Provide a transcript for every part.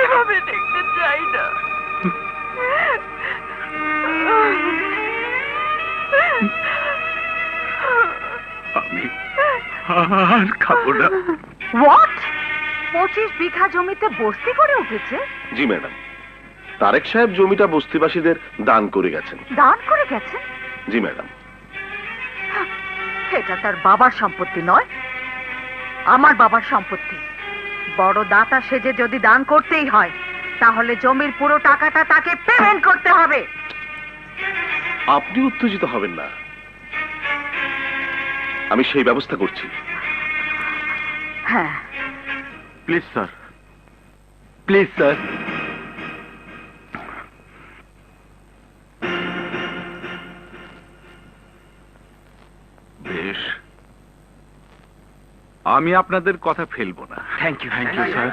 এভাবে দেখতে চাই না। আমি আর খাবো না। হোয়াট? 25 বিঘা জমিতে বস্তি করে উঠেছে? জি ম্যাডাম, তারেক সাহেব জমিটা বস্তিবাসীদের দান করে গেছেন। দান করে গেছেন? জি ম্যাডাম। এটা তার বাবার সম্পত্তি নয়, আমার বাবার সম্পত্তি। বড় দাতা সেজে যদি দান করতেই হয়, তাহলে জমির পুরো টাকাটা তাকে পেমেন্ট করতে হবে। আপনি উত্তেজিত হবেন না, আমি সেই ব্যবস্থা করছি। হ্যাঁ, প্লিজ স্যার, প্লিজ স্যার। বেশ, আমি আপনাদের কথা ফেলবো না। Thank you sir.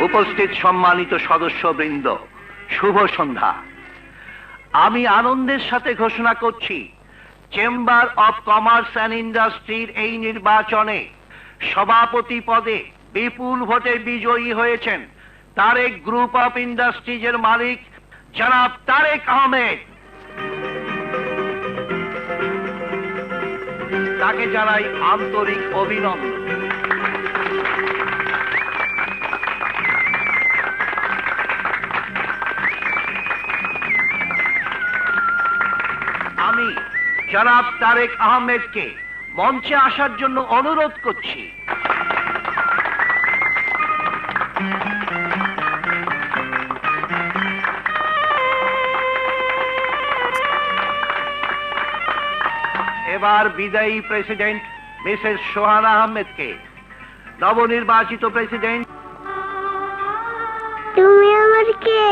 উপস্থিত সম্মানিত সদস্যবৃন্দ, শুভ সন্ধ্যা। আমি আনন্দের সাথে ঘোষণা করছি, চেম্বার অব কমার্স অ্যান্ড ইন্ডাস্ট্রির এই নির্বাচনে সভাপতি পদে বিপুল ভোটে বিজয়ী হয়েছেন তারেক গ্রুপ অফ ইন্ডাস্ট্রিজের মালিক জনাব তারেক আহমেদ। তাকে জানাই আন্তরিক অভিনন্দন। আমি জনাব তারেক আহমেদকে মঞ্চে আসার জন্য অনুরোধ করছি। এবার বিদায়ী প্রেসিডেন্ট মিসেস সোহানা আহমেদকে, নবনির্বাচিত প্রেসিডেন্ট। তুমি আমার কে?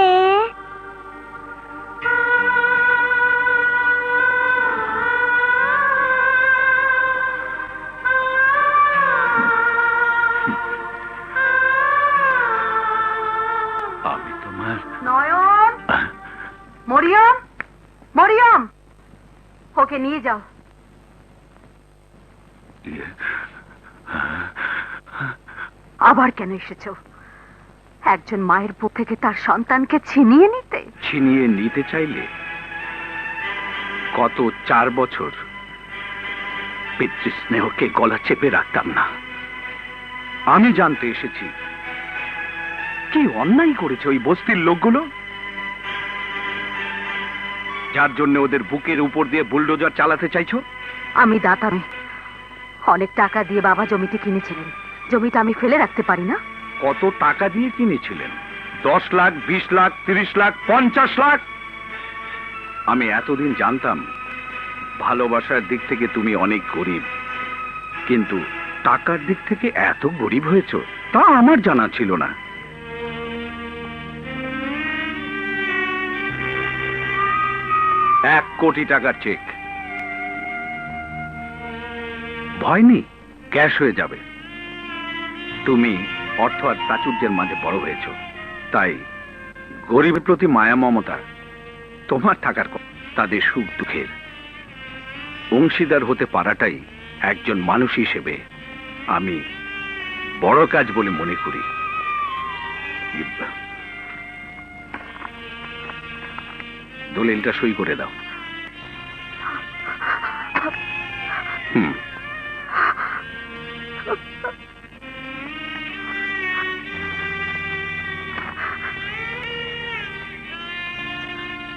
আমি তোমার নয়ন, মরিয়ম, মরিয়ম, ওকে নিয়ে যাও। আবার কেন এসেছো? একজন মায়ের বুক থেকে তার সন্তানকে ছিনিয়ে নিতে? ছিনিয়ে নিতে চাইলে গত 4 বছর পিতৃস্নেহকে গলা চেপে রাখতাম না। আমি জানতে এসেছি কি অন্যায় করেছে ওই বস্তির লোকগুলো, যার জন্য ওদের বুকের উপর দিয়ে বুলডোজার চালাতে চাইছো। আমি দাতা নই। অনেক টাকা দিয়ে বাবা জমিটি কিনেছিলেন। জমিটা আমি ফেলে রাখতে পারি না। কত টাকা দিয়ে কিনেছিলেন? 10 লাখ, 20 লাখ, 30 লাখ, 50 লাখ? আমি এতদিন জানতাম ভালোবাসার দিক থেকে তুমি অনেক গরিব, কিন্তু টাকার দিক থেকে এত গরিব হয়েছো তা আমার জানা ছিল না। $1 কোটি টাকার চেক। ভয় নেই, ক্যাশ হয়ে যাবে। তুমি অর্থ আর প্রাচুর্যের মাঝে বড় হয়েছ, তাই গরিবের প্রতি মায়া মমতা তোমার থাকার কথা। তাদের সুখ দুঃখের অংশীদার হতে পারাটাই একজন মানুষ হিসেবে আমি বড় কাজ বলে মনে করি। দলিলটা সই করে দাও।